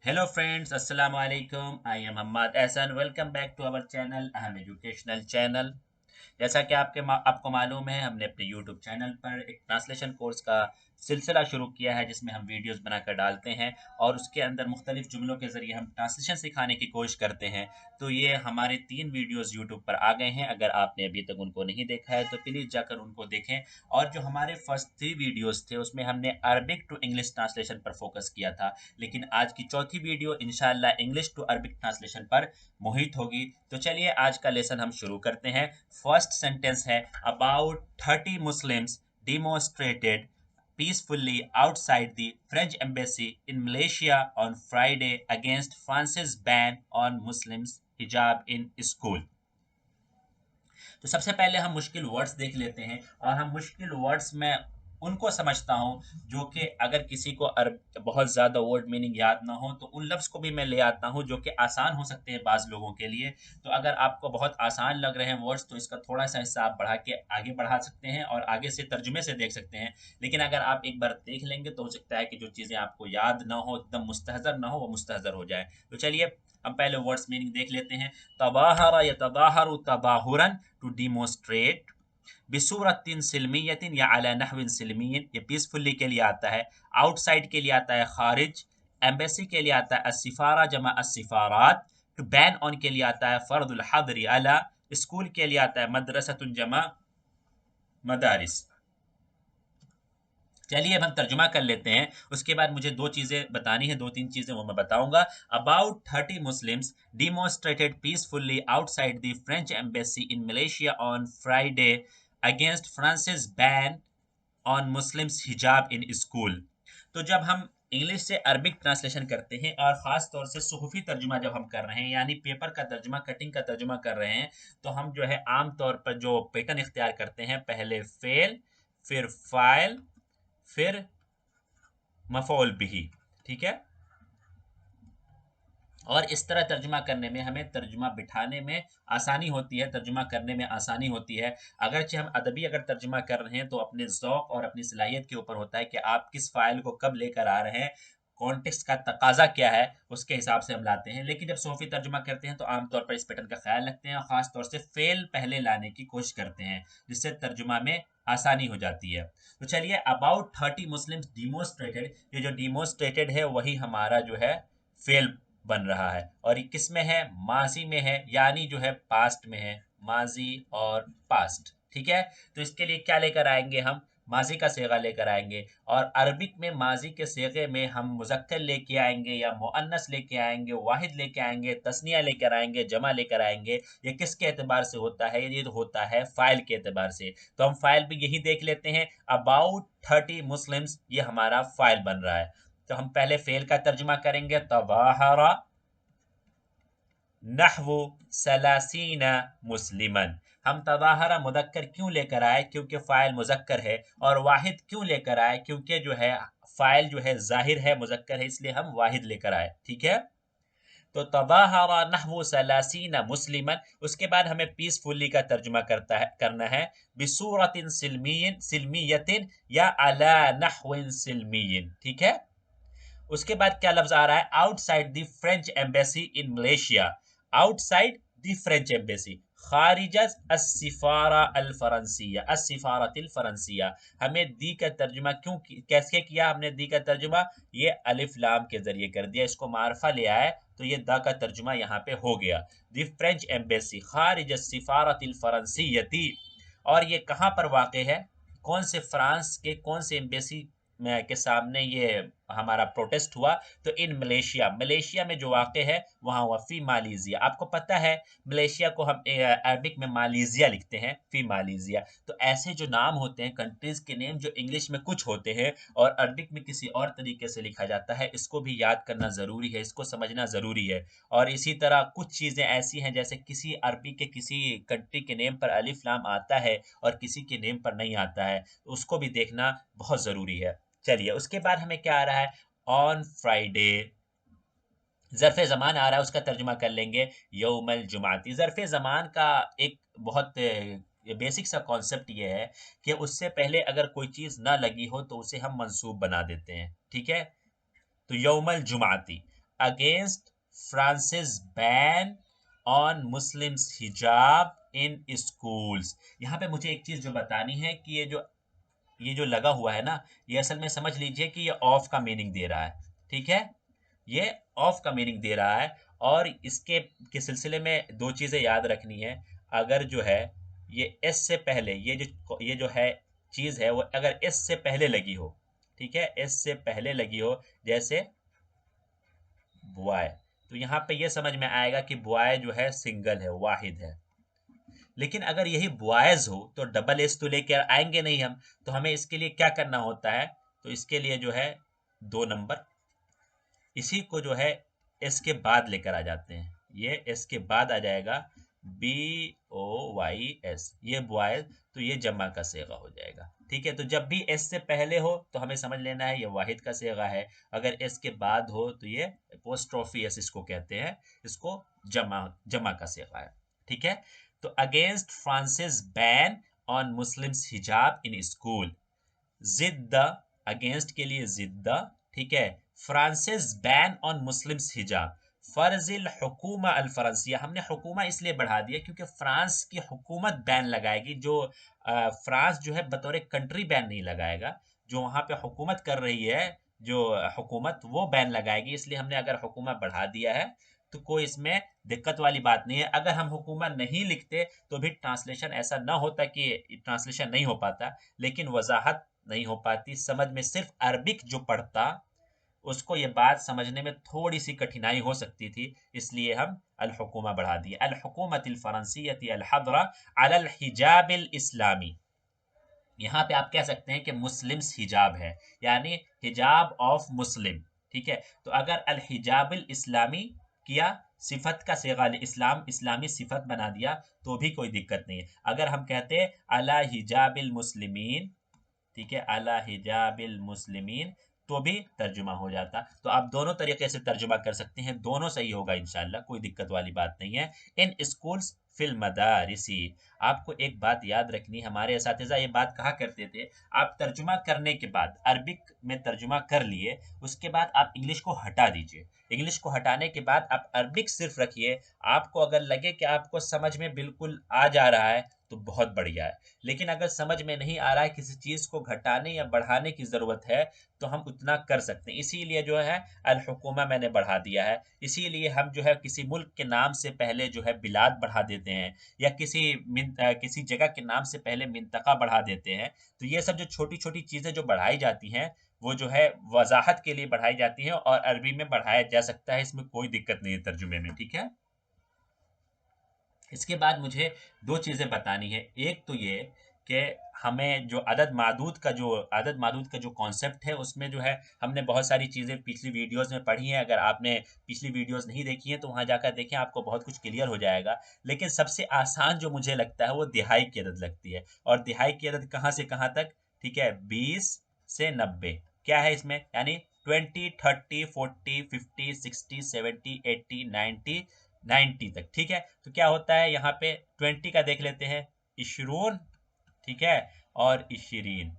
Hello friends, Assalamu alaikum. I am Ahmad Ahsan. Welcome back to our channel, Aham Educational Channel. जैसा कि आपको मालूम है, हमने अपने YouTube चैनल पर एक ट्रांसलेशन कोर्स का सिलसिला शुरू किया है जिसमें हम वीडियोस बनाकर डालते हैं और उसके अंदर मुख्तलिफ जुमलों के ज़रिए हम ट्रांसलेशन सिखाने की कोशिश करते हैं। तो ये हमारे 3 वीडियोस YouTube पर आ गए हैं। अगर आपने अभी तक उनको नहीं देखा है तो प्लीज़ जाकर उनको देखें। और जो हमारे फर्स्ट 3 वीडियोस थे उसमें हमने अरबिक टू इंग्लिश ट्रांसलेशन पर फोकस किया था, लेकिन आज की चौथी वीडियो इंशाल्लाह इंग्लिश टू अरबिक ट्रांसलेशन पर मुहित होगी। तो चलिए आज का लेसन हम शुरू करते हैं। फर्स्ट सेंटेंस है about 30 Muslims demonstrated peacefully outside the French embassy in Malaysia on Friday against France's ban on Muslims hijab in school। तो सबसे पहले हम मुश्किल वर्ड्स देख लेते हैं और हम मुश्किल वर्ड्स में उनको समझता हूँ जो कि अगर किसी को बहुत ज़्यादा वर्ड मीनिंग याद ना हो तो उन लफ्ज़ को भी मैं ले आता हूँ जो कि आसान हो सकते हैं बाज़ लोगों के लिए। तो अगर आपको बहुत आसान लग रहे हैं वर्ड्स तो इसका थोड़ा सा हिस्सा आप बढ़ा के आगे बढ़ा सकते हैं और आगे से तर्जुमे से देख सकते हैं। लेकिन अगर आप एक बार देख लेंगे तो हो सकता है कि जो चीज़ें आपको याद ना हो, एकदम मुस्तहज़र ना हो, वो मुस्तहज़र हो जाए। तो चलिए हम पहले वर्ड्स मीनिंग देख लेते हैं। तबाहरा या तबाहरु तबाहुरन, टू डिमोस्ट्रेट, बिसूरतिन सिल्मियतिन या अला नहविन सिल्मियन, ये पीसफुली के लिए आता है। आउटसाइड के लिए आता है खारिज। एम्बेसी के लिए आता है अस्सिफारा जमा अस्सिफारात। टू बैन ऑन के लिए आता है फर्दुल हदरी अला। स्कूल के लिए आता है मदरसतुन जमा मदारिस। चलिए अब हम तर्जुमा कर लेते हैं, उसके बाद मुझे दो चीज़ें बतानी है, दो तीन चीज़ें वो मैं बताऊंगा। About 30 Muslims demonstrated peacefully outside the French embassy in Malaysia on Friday against France's ban on Muslims हिजाब इन स्कूल। तो जब हम इंग्लिश से अरबिक ट्रांसलेशन करते हैं और ख़ास तौर से सुहूफ़ी तर्जुमा जब हम कर रहे हैं यानी पेपर का तर्जुमा, कटिंग का तर्जुमा कर रहे हैं, तो हम जो है आम तौर पर जो पैटर्न इख्तियार करते हैं, पहले फेल, फिर फाइल, फिर मफौल बिही। ठीक है। और इस तरह तर्जुमा करने में हमें तर्जुमा बिठाने में आसानी होती है, तर्जुमा करने में आसानी होती है। अगरचे हम अदबी अगर तर्जुमा कर रहे हैं तो अपने ज़ौक़ और अपनी सलाहियत के ऊपर होता है कि आप किस फ़ाइल को कब लेकर आ रहे हैं, कॉन्टेक्स्ट का तकाजा क्या है, उसके हिसाब से हम लाते हैं। लेकिन जब सूफ़ी तर्जुमा करते हैं तो आमतौर पर इस पैटर्न का ख्याल रखते हैं और ख़ास तौर से फ़ेल पहले लाने की कोशिश करते हैं, जिससे तर्जुमा में आसानी हो जाती है। तो चलिए अबाउट 30 मुस्लिम्स डिमोस्ट्रेटेड, ये जो डिमोस्ट्रेटेड है वही हमारा जो है फेल बन रहा है और ये किस में है, माजी में है, यानी जो है पास्ट में है, माजी और पास्ट। ठीक है। तो इसके लिए क्या लेकर आएंगे हम, माजी का सेगा लेकर आएंगे और अरबिक में माजी के सेगे में हम मुज़क्कर लेके आएंगे या मुअन्नस लेके आएंगे, वाहिद लेके आएंगे, तस्निया लेकर आएंगे, जमा लेकर आएंगे। ये किसके एतबार से होता है, ये तो होता है फाइल के एतबार से। तो हम फाइल भी यही देख लेते हैं, अबाउट 30 मुस्लिम्स, ये हमारा फाइल बन रहा है। तो हम पहले फेल का तर्जुमा करेंगे, तबाहरा नहवु सलासीना मुस्लिमन। हम तबाहरा मुदक्कर क्यों लेकर आए, क्योंकि फ़ाइल मुज़क्कर है, और वाहिद क्यों लेकर आए, क्योंकि जो है फ़ाइल जो है ज़ाहिर है, मुज़क्कर है, इसलिए हम वाहिद लेकर आए। ठीक है। तो तबाहरा नहवु सलासीना मुस्लिमन, उसके बाद हमें पीसफुली का तर्जुमा करना है, बिसूरतिन सिल्मियन सिल्मियतिन या अला नहविन सिल्मियन। ठीक है। उसके बाद क्या लफ्ज आ रहा है, outside the French embassy in Malaysia. Outside the French embassy, खारिज अस्सिफारा अल फरंसिया, अस्सिफारतिल फरंसिया। हमें दी का तर्जुमा कैसे किया हमने, दी का तर्जुमा ये अलिफ लाम के जरिए कर दिया, इसको मारफा ले आए तो ये दा का तर्जुमा यहाँ पे हो गया। द फ्रेंच एम्बेसी खारिज अस्सिफारतिल फरंसियती, और ये कहाँ पर वाक़ है, कौन से फ्रांस के कौन से एम्बेसी के सामने ये हमारा प्रोटेस्ट हुआ, तो इन मलेशिया, मलेशिया में जो वाक़ है वहाँ हुआ, फ़ी मालेशिया। आपको पता है मलेशिया को हम अरबिक में मालेशिया लिखते हैं, फ़ी मालेशिया। तो ऐसे जो नाम होते हैं कंट्रीज़ के नेम जो इंग्लिश में कुछ होते हैं और अरबिक में किसी और तरीके से लिखा जाता है, इसको भी याद करना ज़रूरी है, इसको समझना ज़रूरी है। और इसी तरह कुछ चीज़ें ऐसी हैं जैसे किसी अरबी के किसी कंट्री के नेम पर अलिफ लाम आता है और किसी के नेम पर नहीं आता है, उसको भी देखना बहुत ज़रूरी है। चलिए उसके बाद हमें क्या आ रहा है, ऑन फ्राइडे, ज़र्फ़ ज़मान आ रहा है, उसका तर्जुमा कर लेंगे यौमल जुमाती। ज़र्फ़ ज़मान का एक बहुत बेसिक सा कॉन्सेप्ट ये है कि उससे पहले अगर कोई चीज़ ना लगी हो तो उसे हम मंसूब बना देते हैं। ठीक है। तो यौमल जुमाती, against France's ban on Muslims हिजाब इन स्कूल्स। यहाँ पे मुझे एक चीज जो बतानी है कि ये जो लगा हुआ है ना, ये असल में समझ लीजिए कि ये ऑफ का मीनिंग दे रहा है। ठीक है, ये ऑफ का मीनिंग दे रहा है। और इसके के सिलसिले में दो चीजें याद रखनी है। अगर जो है ये एस से पहले, ये जो है चीज है, वो अगर एस से पहले लगी हो, ठीक है, एस से पहले लगी हो, जैसे बॉय, तो यहाँ पे ये समझ में आएगा कि बॉय जो है सिंगल है, वाहिद है। लेकिन अगर यही बॉयज हो तो डबल एस तो लेकर आएंगे नहीं हम। तो हमें इसके लिए क्या करना होता है, तो इसके लिए जो है 2 नंबर, इसी को जो है एस के बाद लेकर आ जाते हैं। ये एस के बाद आ जाएगा बी ओ वाई एस, ये बॉयज, तो ये जमा का सेगा हो जाएगा। ठीक है, तो जब भी एस से पहले हो तो हमें समझ लेना है ये वाहिद का सेगा है। अगर एस के बाद हो तो ये अपोस्ट्रोफी एस इसको कहते हैं, इसको जमा जमा का सेगा है। ठीक है, तो against France's ban on Muslims हिजाब इन स्कूल, जिद्द, अगेंस्ट के लिए जिद्द, ठीक है, फ्रांसिस बैन ऑन मुस्लिम्स हिजाब, फर्जिल हुकूमा अल फ्रांसिया, हमने हुकूमा इसलिए बढ़ा दिया क्योंकि फ्रांस की हुकूमत बैन लगाएगी, जो फ्रांस जो है बतौर कंट्री बैन नहीं लगाएगा, जो वहां पे हुकूमत कर रही है जो हुकूमत, वो बैन लगाएगी। इसलिए हमने अगर हुकूमा बढ़ा दिया है तो कोई इसमें दिक्कत वाली बात नहीं है। अगर हम हुकूमा नहीं लिखते तो भी ट्रांसलेशन ऐसा ना होता कि ट्रांसलेशन नहीं हो पाता, लेकिन वजाहत नहीं हो पाती, समझ में सिर्फ अरबिक जो पढ़ता उसको ये बात समझने में थोड़ी सी कठिनाई हो सकती थी, इसलिए हम अल हुकूमा बढ़ा दिए। अल हुकूमत अल फरंसियती अल हदरा अलल हिजाब अल इस्लामी, यहाँ पे आप कह सकते हैं कि मुस्लिम्स हिजाब है, यानी हिजाब ऑफ मुस्लिम। ठीक है, तो अगर अल हिजाबिल इस्लामी किया, सिफत का सेगाल इस्लाम, इस्लामी सिफत बना दिया, तो भी कोई दिक्कत नहीं है। अगर हम कहते हैं अला हिजाबिल मुस्लिमीन, ठीक है, अला हिजाबिल मुस्लिमीन, तो भी तर्जुमा हो जाता। तो आप दोनों तरीके से तर्जुमा कर सकते हैं, दोनों सही होगा इंशाल्लाह, कोई दिक्कत वाली बात नहीं है। इन स्कूल्स फिल मदारिसी, आपको एक बात याद रखनी, हमारे असातिज़ा ये बात कहा करते थे, आप तर्जुमा करने के बाद अरबिक में तर्जुमा कर लिए, उसके बाद आप इंग्लिश को हटा दीजिए। इंग्लिश को हटाने के बाद आप अरबिक सिर्फ रखिए। आपको अगर लगे कि आपको समझ में बिल्कुल आ जा रहा है तो बहुत बढ़िया है, लेकिन अगर समझ में नहीं आ रहा है, किसी चीज़ को घटाने या बढ़ाने की ज़रूरत है, तो हम उतना कर सकते हैं। इसीलिए जो है अल हुकूमा मैंने बढ़ा दिया है। इसीलिए हम जो है किसी मुल्क के नाम से पहले जो है बिलाद बढ़ा देते हैं, या किसी जगह के नाम से पहले मिंतका बढ़ा देते हैं। तो ये सब जो छोटी छोटी चीज़ें जो बढ़ाई जाती हैं, वो जो है वजाहत के लिए बढ़ाई जाती हैं, और अरबी में बढ़ाया जा सकता है, इसमें कोई दिक्कत नहीं है तर्जुमे में। ठीक है, इसके बाद मुझे दो चीज़ें बतानी है। एक तो ये कि हमें जो अदद मादूद का जो कॉन्सेप्ट है, उसमें जो है हमने बहुत सारी चीज़ें पिछली वीडियोस में पढ़ी हैं। अगर आपने पिछली वीडियोस नहीं देखी हैं तो वहाँ जाकर देखें, आपको बहुत कुछ क्लियर हो जाएगा। लेकिन सबसे आसान जो मुझे लगता है वो दिहाई की अदद लगती है। और दिहाई की अदद कहाँ से कहाँ तक? ठीक है, 20 से 90 क्या है इसमें, यानी 20, 30, 40, 50, 60, 70, 80, 90 तक। ठीक है, तो क्या होता है यहाँ पे 20 का देख लेते हैं, इशरून, ठीक है, और इशरीन।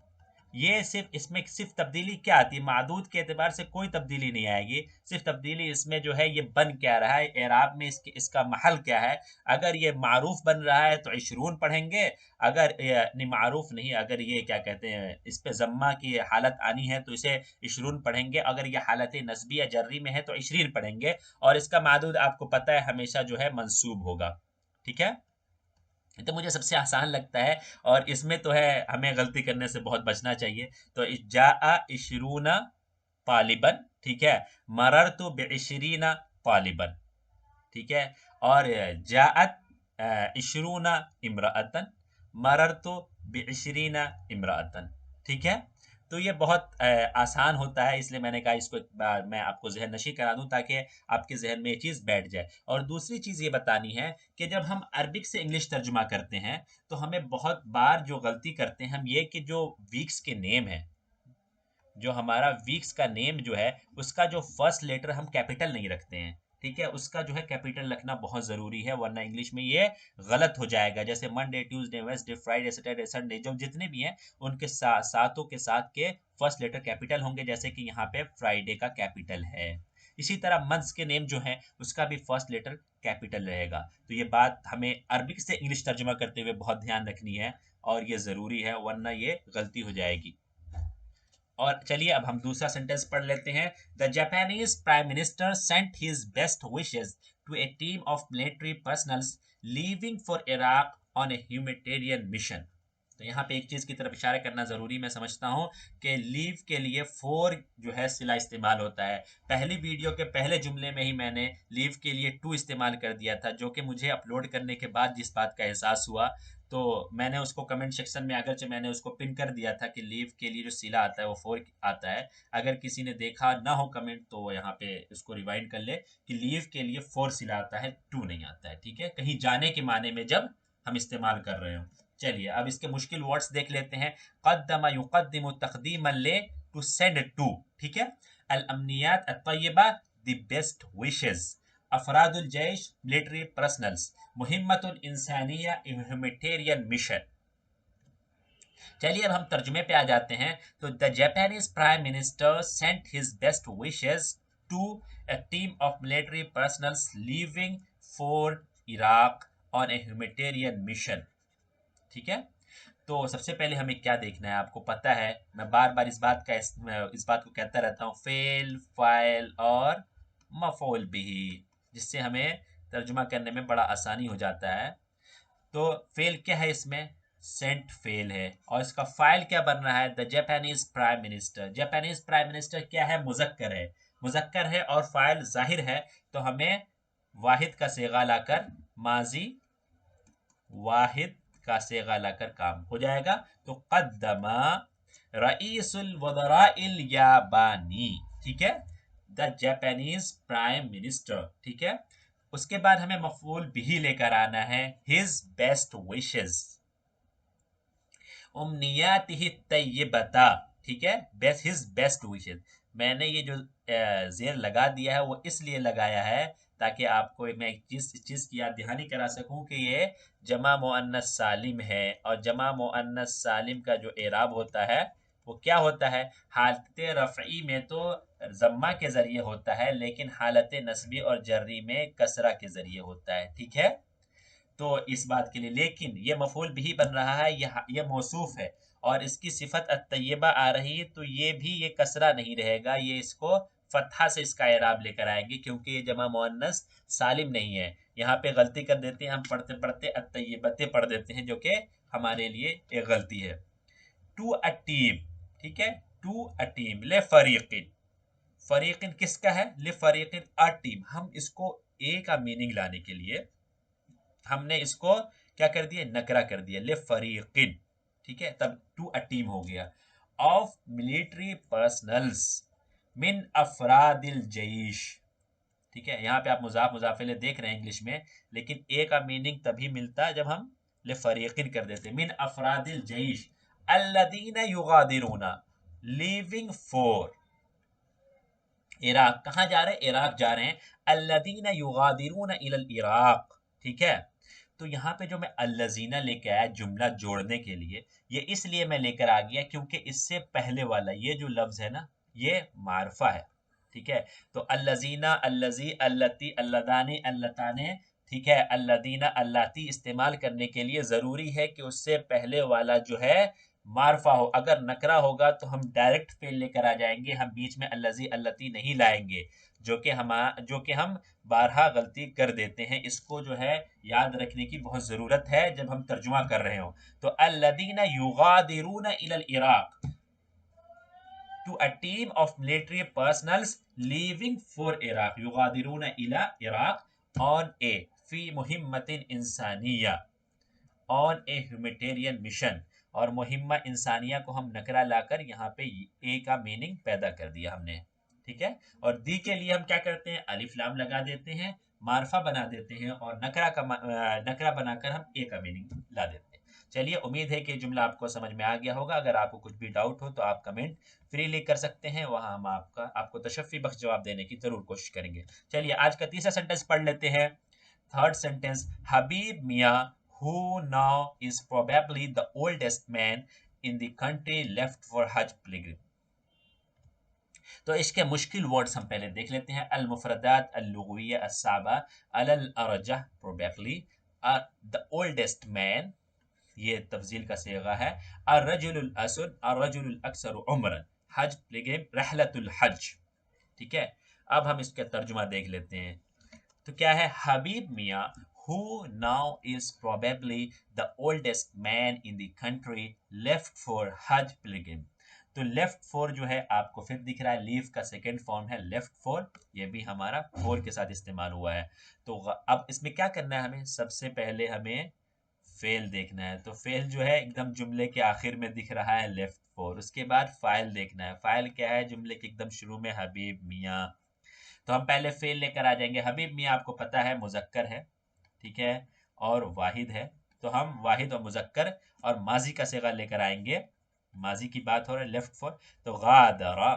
ये सिर्फ इसमें सिर्फ तब्दीली क्या आती है, मादूद के एतबार से कोई तब्दीली नहीं आएगी। सिर्फ तब्दीली इसमें जो है ये बन क्या रहा है, एराब में इसका महल क्या है। अगर ये मारूफ बन रहा है तो इशरून पढ़ेंगे, अगर नहीं मारूफ नहीं, अगर ये क्या कहते हैं इस पे जम्मा की हालत आनी है तो इसे इशरून पढ़ेंगे, अगर ये हालत नस्बी या जर्री में है तो इशरीन पढ़ेंगे। और इसका मादूद आपको पता है हमेशा जो है मंसूब होगा। ठीक है, तो मुझे सबसे आसान लगता है, और इसमें तो है हमें गलती करने से बहुत बचना चाहिए। तो जा इशरूना तालिबन, ठीक है, मरर तो बेशरीना तालिबन, ठीक है, और जाअत इशरूना इमरातन, मरर तो बेशरीना इमरातन। ठीक है, तो ये बहुत आसान होता है, इसलिए मैंने कहा इसको एक बार मैं आपको जहन नशी करा दूं ताकि आपके जहन में ये चीज़ बैठ जाए। और दूसरी चीज़ ये बतानी है कि जब हम अरबिक से इंग्लिश तर्जुमा करते हैं तो हमें बहुत बार जो गलती करते हैं हम, ये कि जो वीक्स के नेम है, जो हमारा वीक्स का नेम जो है, उसका जो फर्स्ट लेटर हम कैपिटल नहीं रखते हैं। ठीक है, उसका जो है कैपिटल रखना बहुत ज़रूरी है, वरना इंग्लिश में ये गलत हो जाएगा। जैसे Monday, Tuesday, Wednesday, Friday, Saturday, Sunday, जो जितने भी हैं उनके सातों के साथ के फर्स्ट लेटर कैपिटल होंगे, जैसे कि यहाँ पे फ्राइडे का कैपिटल है। इसी तरह मंथ्स के नेम जो है उसका भी फर्स्ट लेटर कैपिटल रहेगा। तो ये बात हमें अरबिक से इंग्लिश तर्जुमा करते हुए बहुत ध्यान रखनी है और ये ज़रूरी है, वरना ये गलती हो जाएगी। और चलिए अब हम दूसरा सेंटेंस पढ़ लेते हैं। The Japanese prime minister sent his best wishes to a team of military personnels leaving for Iraq on a humanitarian mission. तो यहाँ पे एक चीज की तरफ इशारा करना जरूरी मैं समझता हूँ कि लीव के लिए फोर जो है सिला इस्तेमाल होता है। पहली वीडियो के पहले जुमले में ही मैंने लीव के लिए टू इस्तेमाल कर दिया था, जो कि मुझे अपलोड करने के बाद जिस बात का एहसास हुआ, तो मैंने उसको कमेंट सेक्शन में, अगरचे मैंने उसको पिन कर दिया था कि लीव के लिए जो सिला आता है वो फोर आता है। अगर किसी ने देखा ना हो कमेंट तो यहाँ पे उसको रिवाइंड कर ले कि लीव के लिए फोर सिला आता है, टू नहीं आता है। ठीक है, कहीं जाने के माने में जब हम इस्तेमाल कर रहे हो। चलिए अब इसके मुश्किल वर्ड्स देख लेते हैं। कद्दमा युकद्दिमु तक़दीमन ले, टू सेंड टू। ठीक है, अल अमनियात अत्तय्यबा, द बेस्ट विशेस, अफरादुल जैश मिलिट्री पर्सनल्स, मुहिम्मतुल इंसानिया ह्यूमैनिटेरियन मिशन। चलिए अब हम तर्जुमे पे आ जाते हैं। तो the Japanese prime minister sent his best wishes to a team of military personnels living for Iraq on a humanitarian mission. ठीक है, तो सबसे पहले हमें क्या देखना है, आपको पता है मैं बार बार इस बात को कहता रहता हूँ, फेल, फाइल और मफूल बिही, जिससे हमें तर्जुमा करने में बड़ा आसानी हो जाता है। तो फेल क्या है इसमें, सेंट फेल है। और इसका फाइल क्या बन रहा है, the Japanese prime minister. Japanese prime minister क्या है, मुजक्कर है, मुजक्कर है और फाइल जाहिर है, तो हमें वाहिद का सेगा लाकर, माजी वाहिद का सेगा लाकर काम हो जाएगा। तो कद्दमा रईसुल वज़राइल याबानी। ठीक है, द जापानीज प्राइम मिनिस्टर। ठीक है, उसके बाद हमें मफूल बिही लेकर आना है, हिज बेस्ट विशेस, उमनियातिही तय्यबता। ठीक है, बेस्ट, हिज बेस्ट विशेस। मैंने ये जो जेर लगा दिया है वो इसलिए लगाया है ताकि आपको मैं एक चीज की याद दहानी करा सकूं कि ये जमा मुअन्नस सालिम है, और जमा मुअन्नस सालिम का जो एराब होता है वो क्या होता है, हालत रफ़ई में तो जम्मा के जरिए होता है, लेकिन हालत नस्बी और जर्री में कसरा के जरिए होता है। ठीक है, तो इस बात के लिए, लेकिन ये मफूल भी बन रहा है, ये मौसूफ है और इसकी सिफत अत्तय्यबा आ रही है, तो ये भी ये कसरा नहीं रहेगा, ये इसको फतहा से इसका एराब लेकर आएंगे, क्योंकि ये जमा मुअन्नस सालिम नहीं है। यहाँ पे गलती कर देते हैं हम, पढ़ते पढ़ते अत्तय्यबते पढ़ देते हैं, जो कि हमारे लिए एक गलती है। To a team. ठीक है, टू अ टीम, ले फरीकिन, फरीकिन किसका है, ले फरीकिन अ टीम। हम इसको ए का मीनिंग लाने के लिए हमने इसको क्या कर दिया, नकरा कर दिया, ले फरीकिन। ठीक है, तब टू अ टीम हो गया। ऑफ मिलिट्री पर्सनल्स मिन अफरादिल जईश। ठीक है, यहाँ पे आप मुजाफ मुजाफिले देख रहे हैं इंग्लिश में, लेकिन ए का मीनिंग तभी मिलता है जब हम ले फरीकिन कर देते हैं। मिन अफरादिल जईश अल्लदीना युगादिरूना, लीविंग फॉर इराक। कहाँ जा रहे हैं, इराक जा रहे हैं। अल्लदीना युगादिरूना इलल इराक। ठीक है, तो यहाँ पे जो मैं अल्लजीना लेके आया जुमला जोड़ने के लिए, ये इसलिए मैं लेकर आ गया क्योंकि इससे पहले वाला ये जो लफ्ज है ना, ये मारफा है। ठीक है, तो अल्लजीना, अल्लजी, अल्लती, अल्लदानी, अल्लताने। ठीक है, अल्लदीना, अल्लाती इस्तेमाल करने के लिए जरूरी है कि उससे पहले वाला जो है मारफा हो। अगर नकरा होगा तो हम डायरेक्ट फेल लेकर आ जाएंगे, हम बीच में अल्लजी अल्लती नहीं लाएंगे, जो कि हम बारहा गलती कर देते हैं। इसको जो है याद रखने की बहुत ज़रूरत है जब हम तर्जुमा कर रहे हो। तो अल्लदीना युगादिरूना इलल इराक, to a team of military personnels leaving for Iraq, युगादिरूना इला इराक ऑन ए फी मुहिम्मतिन इंसानिया, ऑन ए ह्यूमैनिटेरियन मिशन। और मुहिम्मा इंसानिया को हम नकरा लाकर यहाँ पे ए का मीनिंग पैदा कर दिया हमने। ठीक है, और दी के लिए हम क्या करते हैं, अलिफ लाम लगा देते हैं, मारफा बना देते हैं, और नकरा बनाकर हम ए का मीनिंग ला देते हैं। चलिए, उम्मीद है कि ये जुमला आपको समझ में आ गया होगा। अगर आपको कुछ भी डाउट हो तो आप कमेंट फ्रीली कर सकते हैं, वहां हम आपको तशफ़ी बख्श जवाब देने की जरूर कोशिश करेंगे। चलिए आज का तीसरा सेंटेंस पढ़ लेते हैं। थर्ड सेंटेंस, हबीब मियाँ, who now is probably the oldest man in the country, left for Hajj pilgrim। तो इसके मुश्किल वर्ड्स हम पहले देख लेते हैं। अल मुफरदात अल लुगविया अस्साबा अलल अरजह प्रोबेबली, द ओल्डेस्ट मैन, ये तफजील का सेगा है। अर्रजुलुल असद अर्रजुलुल अक्सर उम्रन, हज प्लेगेम रहलतुल हज। ठीक है, अब हम इसका तर्जुमा देख लेते हैं। तो क्या है, हबीब मियाँ who now is probably the oldest man in the country left for hajj pilgrim। तो लेफ्ट फोर जो है आपको फिर दिख रहा है, लीव का सेकेंड फॉर्म है लेफ्ट फोर, ये भी हमारा फोर के साथ इस्तेमाल हुआ है। तो अब इसमें क्या करना है, हमें सबसे पहले हमें फेल देखना है। तो फेल जो है एकदम जुमले के आखिर में दिख रहा है लेफ्ट फोर। उसके बाद फाइल देखना है, फाइल क्या है, जुमले के एकदम शुरू में हबीब मियाँ। तो हम पहले फेल लेकर आ जाएंगे। हबीब मियाँ आपको पता है मुजक्कर है, ठीक है, और वाहिद है। तो हम वाहिद और मुजक्कर और माजी का सेगा लेकर आएंगे। माजी की बात हो रही है, लेफ्ट फोर। तो गादरा,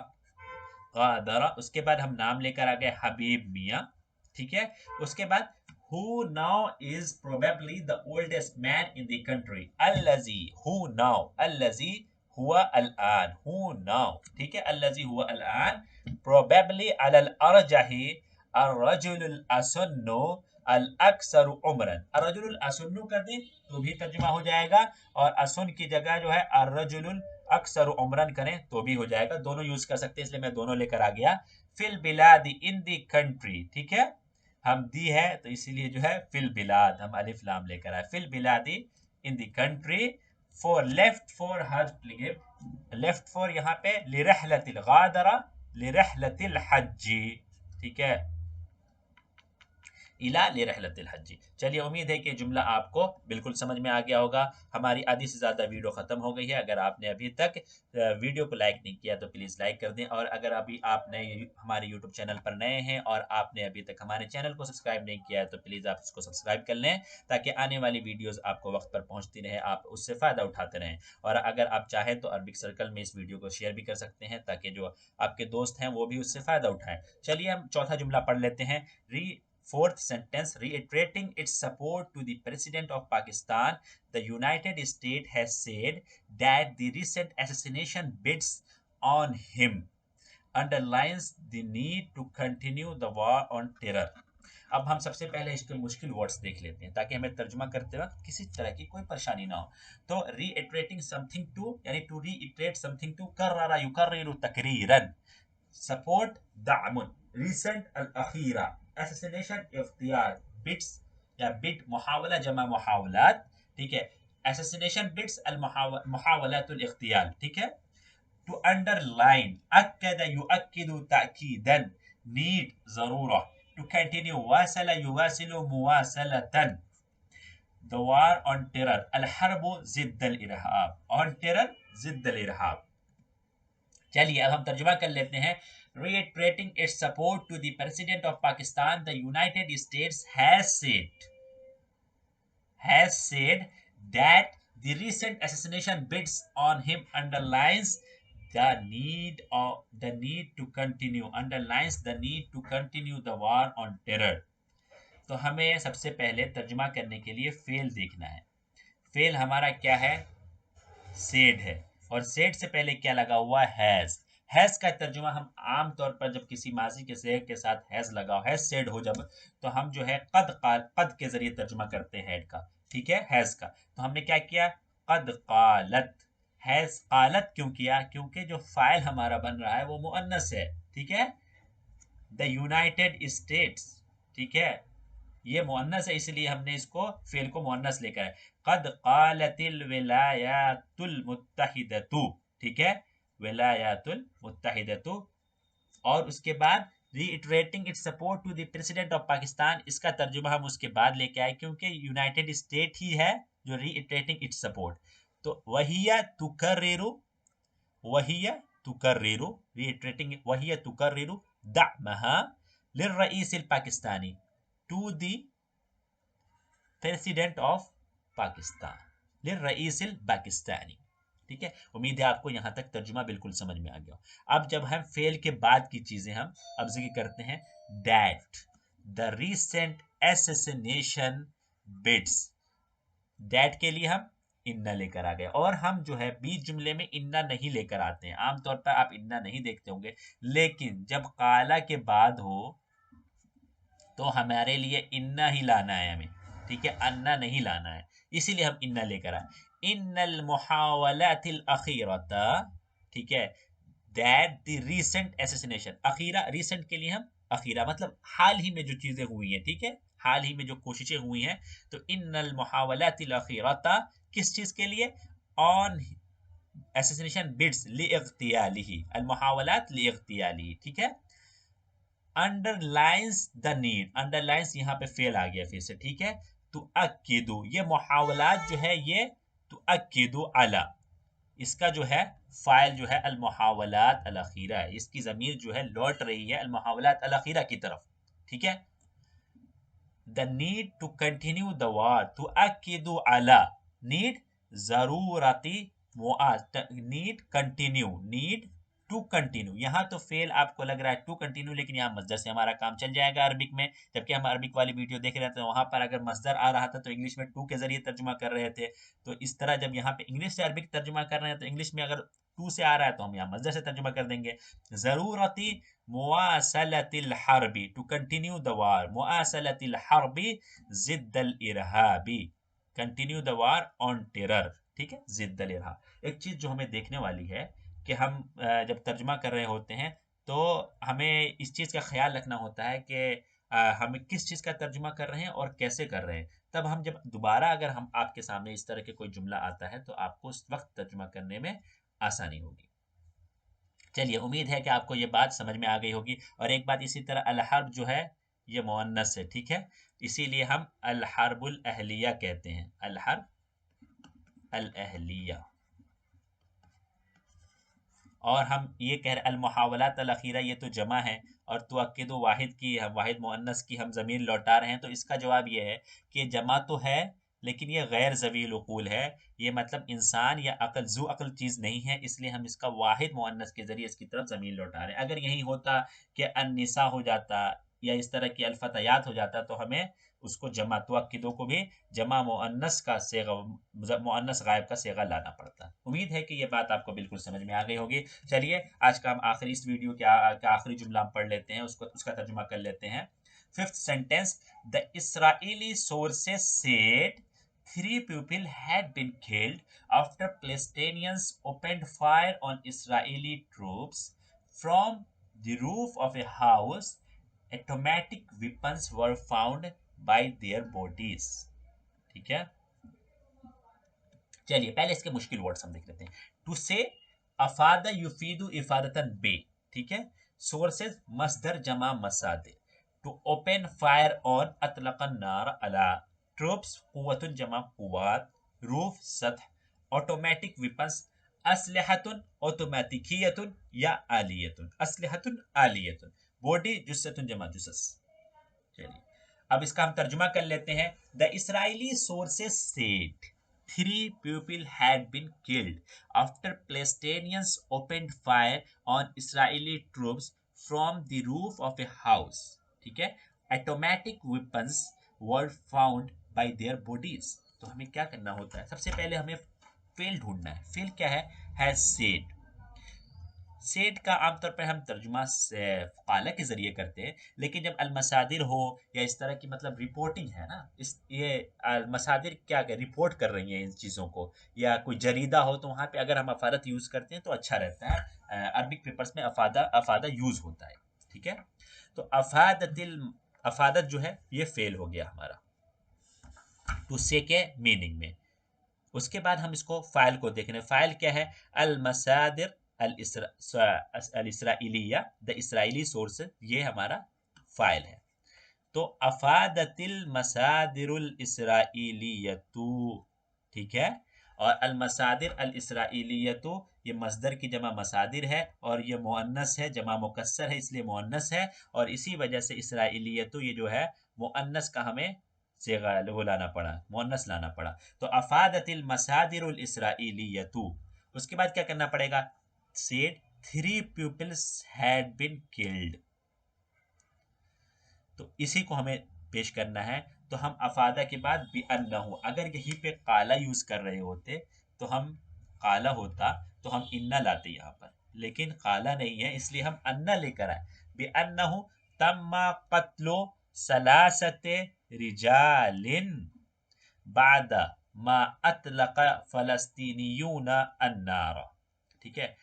गादरा। उसके बाद हम नाम लेकर आ गए हबीब मियाँ, ठीक है। उसके बाद who now is probably the oldest man in the country, allazi, who now, allazi हुआ अल-आन, who now, ठीक है, allazi हुआ अल-आन, probably अलल अरजही अर्रजुलुल असन्नु अल अक्सर उमरन। अर्रजुलुल असन्नु कर दी तो भी तर्जुमा हो जाएगा, और असुन की जगह जो है अर्रजुलुल अक्सर उमरन करें तो भी हो जाएगा, दोनों यूज कर सकते हैं, इसलिए मैं दोनों लेकर आ गया। फिल बिलादी इन दी कंट्री, ठीक है, हम दी है तो इसीलिए जो है फिल बिलाद हम अलिफ लाम लेकर आए। फिल बिलादी in the country, for left for हज प्लिगिम, लेफ्ट फॉर यहाँ पे लिरहलतिल गादरा लिरहलतिल हज्जी, ठीक है, इला लिरहलतिल हज्जी। चलिए, उम्मीद है कि जुमला आपको बिल्कुल समझ में आ गया होगा। हमारी आधी से ज़्यादा वीडियो ख़त्म हो गई है। अगर आपने अभी तक वीडियो को लाइक नहीं किया तो प्लीज़ लाइक कर दें, और अगर अभी आप नए हमारे यूट्यूब चैनल पर नए हैं और आपने अभी तक हमारे चैनल को सब्सक्राइब नहीं किया है तो प्लीज़ आप इसको सब्सक्राइब कर लें, ताकि आने वाली वीडियोज़ आपको वक्त पर पहुँचती रहे, आप उससे फ़ायदा उठाते रहें। और अगर आप चाहें तो अरबिक सर्कल में इस वीडियो को शेयर भी कर सकते हैं, ताकि जो आपके दोस्त हैं वो भी उससे फ़ायदा उठाएं। चलिए, हम चौथा जुमला पढ़ लेते हैं। Fourth sentence, reiterating its support to the President of Pakistan, the United States has said that the recent assassination bids on him underlines the need to continue the war on terror। अब हम सबसे पहले इसके मुश्किल words देख लेते हैं, ताकि हमें तर्जुमा करते वक्त किसी तरह की कोई परेशानी ना हो। तो reiterating something to, यानी to reiterate something to, कर्ररा युकर्रिरु तकरीरन, सपोर्ट दामुन, रिसेंट अल अखीरा, एसेसिनेशन इख्तियार, बिट्स या बिट मुहावला जमा मुहावलात, ठीक है, एसेसिनेशन बिट्स अल मुहावलातुल इख्तियार, ठीक है। टू अंडरलाइन, अक्कद युअक्किदु ताकीदन, नीड जरूरा, टू कंटिन्यू, वासला युवासिलु मुवासलतन, द वार ऑन टेरर, अल हर्ब जिद्द अल इरहाब, ऑन टेरर जिद्द अल इरहाब। चलिए, अब हम तर्जुमा कर लेते हैं। Reiterating its support to the President of Pakistan, the United States has said that the recent assassination bids on him underlines the need to continue the war on terror। तो हमें सबसे पहले तर्जुमा करने के लिए फेल देखना है। फेल हमारा क्या है, सेड है, और सेड से पहले क्या लगा हुआ है, हैज का तर्जुमा हम आम तौर पर जब किसी माजी के शेर के साथ हैज लगा, हैज सेड हो जब, तो हम जो है कद के जरिए तर्जुमा करते हैं हेड का, ठीक है, हैज का। तो हमने क्या किया, कद कालत, हैज कालत क्यों किया, क्योंकि जो फाइल हमारा बन रहा है वो मुअन्नस है, ठीक है, द यूनाइटेड स्टेट्स, ठीक है, ये मुअन्नस है, इसलिए हमने इसको फेल को मुअन्नस लेकर है। कद कालतिल विलायातुल मुत्तहिदतु, ठीक है, विलायातुल मुत्तहिदतु। और उसके बाद reiterating its support to the president of Pakistan, इसका तर्जुमा हम उसके बाद लेके आए, क्योंकि यूनाइटेड स्टेट ही है जो रीइटरेटिंग इट्स सपोर्ट। तो वहिया तुकर्रिरु, वहिया तुकर्रिरु, रीइटरेटिंग वहिया तुकर्रिरु दअमहा लिर्रईसिल पाकिस्तानी, to the president of Pakistan, लिर्रईसिल पाकिस्तानी, ठीक है। उम्मीद है आपको यहां तक तर्जुमा बिल्कुल समझ में आ गया। अब जब हम फेल के बाद की चीजें हम अब जिक्र करते हैं, that the recent assassination bids, that के लिए हम इन्ना लेकर आ गए। और हम जो है बीच जुमले में इन्ना नहीं लेकर आते हैं, आमतौर पर आप इन्ना नहीं देखते होंगे, लेकिन जब काला के बाद हो तो हमारे लिए इन्ना ही लाना है हमें, ठीक है, अन्ना नहीं लाना है, इसीलिए हम इन्ना लेकर आए। इन्नल मुहावलातिल अखीरता, ठीक है, दैट द रीसेंट असैसिनेशन, अखीरा रीसेंट के लिए हम अखीरा मतलब हाल ही में जो चीजें हुई हैं, ठीक है, हाल ही में जो कोशिशें हुई हैं, तो इन्नल मुहावलातिल अखीरता किस चीज के लिए, ऑन असैसिनेशन बिड्स लिइग़्तियालिही, अल मुहावलात लिइग़्तियालिही, ठीक है। अंडरलाइंस द नीड, अंडरलाइंस यहाँ पे फेल आ गया फिर से, ठीक है। तो अक्किदु, ये मुहावलात जो है ये तो अक्किदु अला, इसका जो है फाइल जो है अल मुहावलात अल अखीरा है, इसकी जमीर जो है लौट रही है अल मुहावलात अल अखीरा की तरफ, ठीक है। The need to continue the war, तो अक्किदु अला, नीड जरूरती need continue, need to continue, यहाँ तो फेल आपको लग रहा है टू कंटिन्यू, लेकिन यहाँ मस्दर से हमारा काम चल जाएगा अरबिक में, जबकि हम अरबिक वाली वीडियो देख रहे थे वहां पर अगर मस्दर आ रहा था तो इंग्लिश में टू के जरिए तर्जुमा कर रहे थे। तो इस तरह जब यहाँ पे इंग्लिश से अरबिक तर्जुमा कर रहे हैं तो इंग्लिश में अगर टू से आ रहा है तो हम यहाँ मस्दर से तर्जुमा कर देंगे। जरूरती मुआसलतिल हर्बी, टू कंटिन्यू द वार, मुआसलतिल हर्बी जिद्दल इरहाबी, continue the war on terror, ठीक है, जिद्दल इरहाब। एक चीज जो हमें देखने वाली है कि हम जब तर्जुमा कर रहे होते हैं तो हमें इस चीज़ का ख्याल रखना होता है कि हम किस चीज़ का तर्जुमा कर रहे हैं और कैसे कर रहे हैं। तब हम जब दोबारा अगर हम आपके सामने इस तरह के कोई जुमला आता है तो आपको उस वक्त तर्जुमा करने में आसानी होगी। चलिए, उम्मीद है कि आपको ये बात समझ में आ गई होगी। और एक बात इसी तरह अल-हर्ब जो है ये मुअन्नस है, ठीक है, इसीलिए हम अल-हर्बुल अहलिया कहते हैं, अल-हर्ब अल-अहलिया। और हम ये कह रहे अल मुहावलात अल अखीरा, ये तो जमा है, और तुअक्किदु वाहिद की, हम वाहिद मुअन्नस की हम ज़मीर लौटा रहे हैं, तो इसका जवाब ये है कि जमा तो है लेकिन ये गैर ज़वील उक़ूल है, ये मतलब इंसान या अक़ल ज़ू अक़ल चीज़ नहीं है, इसलिए हम इसका वाहिद मुअन्नस के ज़रिए इसकी तरफ ज़मीर लौटा रहे हैं। अगर यही होता कि अन्निसा हो जाता या इस तरह की अल-फ़तयात हो जाता तो हमें उसको जमा तुअक्किदु को भी जमा मुअन्नस का सेगा, मुअन्नस गायब का सेगा लाना पड़ता। उम्मीद है कि ये बात आपको बिल्कुल समझ में आ गई होगी। चलिए, आज का हम आखिरी इस वीडियो का आखिरी जुमला हम पढ़ लेते हैं, उसको उसका तर्जुमा कर लेते हैं। Fifth sentence, the Israeli sources said three people had been killed after Palestinians opened fire on Israeli troops from the roof of a house. Automatic weapons were found by their bodies, ठीक है। चलिए, पहले इसके मुश्किल words हम देख लेते हैं। टू से, अफादा युफीदु इफादतन बे, ठीक है, सोर्सेज मसदर जमा मसादे, टू ओपन फायर ऑन अतलकन नार अला ट्रूप्स कुव्वतुन जमा कुव्वात, रूफ सतह, ऑटोमेटिक वेपन्स असलहतुन ऑटोमेटिकियतुन या आलियतुन, असलहतुन आलियतुन, बॉडी जुस्सतुन जमा जुसस। चलिए, अब इसका हम तर्जुमा कर लेते हैं। The Israeli sources said three people had been killed after Palestinians opened fire on Israeli troops from the roof of a house, ठीक है, automatic weapons were found by their bodies। तो हमें क्या करना होता है, सबसे पहले हमें फेल ढूंढना है। फेल क्या है, हैज सेड। सेड का आमतौर पर हम तर्जुमा काला के जरिए करते हैं, लेकिन जब अलमसादिर हो या इस तरह की मतलब रिपोर्टिंग है ना, इस ये अलमसादिर क्या रिपोर्ट कर रही हैं इन चीज़ों को, या कोई जरीदा हो तो वहाँ पे अगर हम अफादत यूज़ करते हैं तो अच्छा रहता है। अरबिक पेपर्स में अफादा अफादा यूज़ होता है, ठीक है। तो अफादत जो है ये फेल हो गया हमारा टू से के मीनिंग में। उसके बाद हम इसको फाइल को देख रहे हैं। फाइल क्या है, अल मसादिर अल इसराइलिया, द इसराइली सोर्स, ये हमारा फाइल है। तो अफादतिल मसादिरुल इसराइलियतु, ठीक है, और अल मसादिर अल इसराइलियतु ये मसदर की जमा मसादिर है, और ये मुअन्नस है, जमा मुकस्सर है इसलिए मुअन्नस है, और इसी वजह से इसराइलियतु ये जो है मुअन्नस का हमें सेगा वो लाना पड़ा, मुअन्नस लाना पड़ा। तो अफादतिल मसादिरुल इसराइलियतु, उसके बाद क्या करना पड़ेगा, said three peoples had been killed, तो इसी को हमें पेश करना है। तो हम अफादा के बाद बिअन्नहु, अगर यहीं पे काला यूज कर रहे होते तो हम काला होता तो हम इन्ना लाते यहाँ पर, लेकिन काला नहीं है इसलिए हम अन्ना लेकर आए। बिअन्नहु तम्मा कत्लो सलासते रिजालिन बाद मा अतलक फलस्तीनियून अन्नार। ठीक है,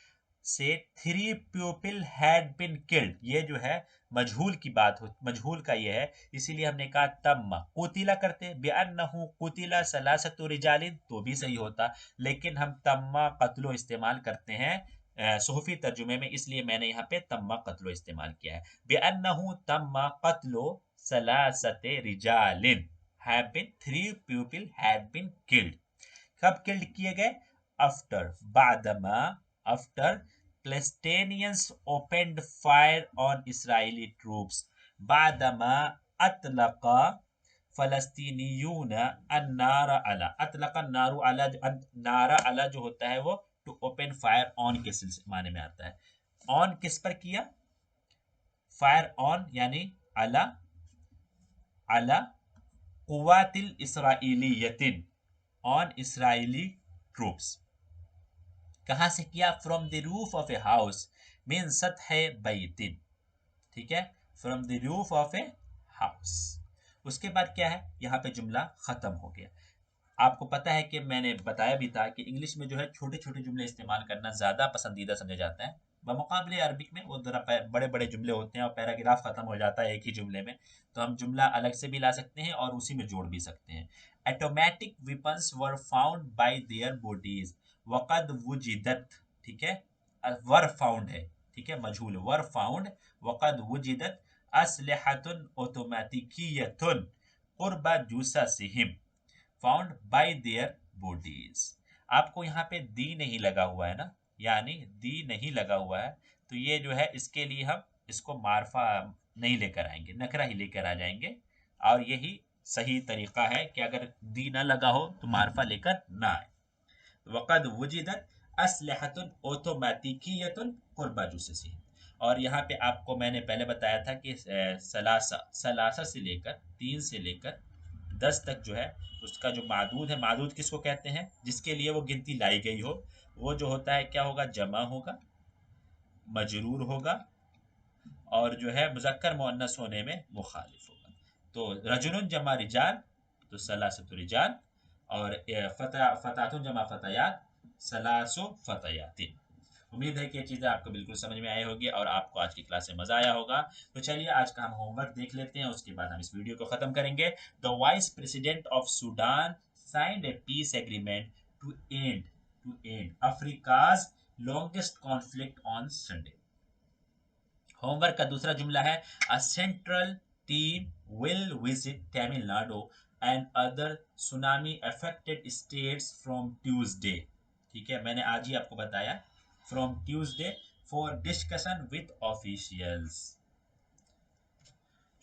से 3 पीपल हैड बिन किल्ड, ये जो है मजहूल की बात हो, मजहूल का ये है, इसीलिए हमने कहा तम्मा कुतिला करते बिअन्नहु कुतिला सलासतु रिजालिन तो भी सही होता, लेकिन हम तम्मा कत्लो इस्तेमाल करते हैं सूफी तर्जुमे में, इसलिए मैंने यहाँ पे तम्मा कत्लो इस्तेमाल किया है। बिअन्नहु तम्मा कत्लो सलासते रिजालिन have been 3 people had been killed। कब किल्ड किए गए? आफ्टर, बादमा, after Palestinians opened fire on Israeli troops, बादमा अतलका फलस्तीनियून अन्नारा अला। अतलका नारू अला, नारा अला जो होता है वो टू ओपन फायर ऑन के माने में आता है। ऑन किस पर किया? फायर ऑन यानी अला, अला कुवातिल इसराइलियतिन, ऑन इसराइली ट्रूप्स। कहां से किया? From the roof of a house, mean सतह बैतिन। ठीक है, from the roof of a house. उसके बाद क्या है? यहाँ पे जुमला खत्म हो गया। आपको पता है कि मैंने बताया भी था कि इंग्लिश में जो है छोटे छोटे जुमले इस्तेमाल करना ज़्यादा पसंदीदा समझा जाता है बमुकाबले अरबिक में। वो जरा बड़े बड़े जुमले होते हैं और पैराग्राफ खत्म हो जाता है एक ही जुमले में, तो हम जुमला अलग से भी ला सकते हैं और उसी में जोड़ भी सकते हैं। Automatic weapons were found by their bodies वक़द वुजिदत। ठीक है, वर फाउंड है, ठीक है, मजहूल, वर फाउंड वक़द वुजिदत असलहतुन ऑटोमेटिकियतुन कुर्बा जुसासिहिम, फाउंड बाय देयर बॉडीज। आपको यहाँ पे दी नहीं लगा हुआ है ना, यानी दी नहीं लगा हुआ है, तो ये जो है इसके लिए हम इसको मार्फा नहीं लेकर आएंगे, नकरा ही लेकर आ जाएंगे। और यही सही तरीका है कि अगर दी ना लगा हो तो मार्फा लेकर ना आए। वक़द वुजिदत असलहतुन ऑटोमेटिकियतुन कुर्बा जुससी। और यहाँ पे आपको मैंने पहले बताया था कि सलासा, सलासा से लेकर 3 से लेकर 10 तक जो है उसका जो मादूद है, मादूद किसको कहते हैं? जिसके लिए वो गिनती लाई गई हो, वो जो होता है क्या होगा? जमा होगा, मजरूर होगा, और जो है मुज़क्कर मुअन्नस होने में मुखालिफ होगा। तो रजुलन जमा रिजाल तो सलासतु रिजाल, और फतातुन जमा फतायात सलासो फतायातिन। उम्मीद है कि ये चीज़ें आपको बिल्कुल समझ में आई होगी और आपको आज की क्लास से मज़ा आया होगा। तो चलिए आज का हम होमवर्क देख लेते हैं, उसके बाद हम इस वीडियो को ख़त्म करेंगे। The vice president of Sudan signed a peace agreement to end Africa's longest conflict on Sunday. Homework का दूसरा जुमला है a central team will visit Tamil Nadu and other tsunami affected states from Tuesday. ठीक है, मैंने आज ही आपको बताया, from Tuesday for discussion with officials.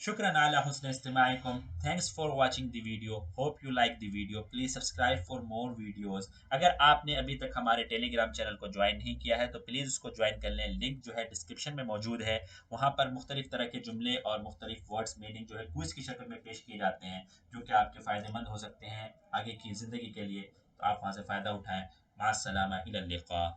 शुक्रान अला हुस्न इस्तिमाइकुम, thanks for watching the video, hope you like the video, please subscribe for more videos. अगर आपने अभी तक हमारे टेलीग्राम चैनल को ज्वाइन नहीं किया है तो प्लीज़ उसको ज्वाइन कर लें, लिंक जो है डिस्क्रिप्शन में मौजूद है। वहाँ पर मुख्तलिफ तरह के जुमले और मुख्तलिफ वर्ड्स मीनिंग जो है क्विज़ की शक्ल में पेश किए जाते हैं, जो कि आपके फ़ायदेमंद हो सकते हैं आगे की ज़िंदगी के लिए, तो आप वहाँ से फ़ायदा उठाएँ। मास्सलामा, इला लिक़ा।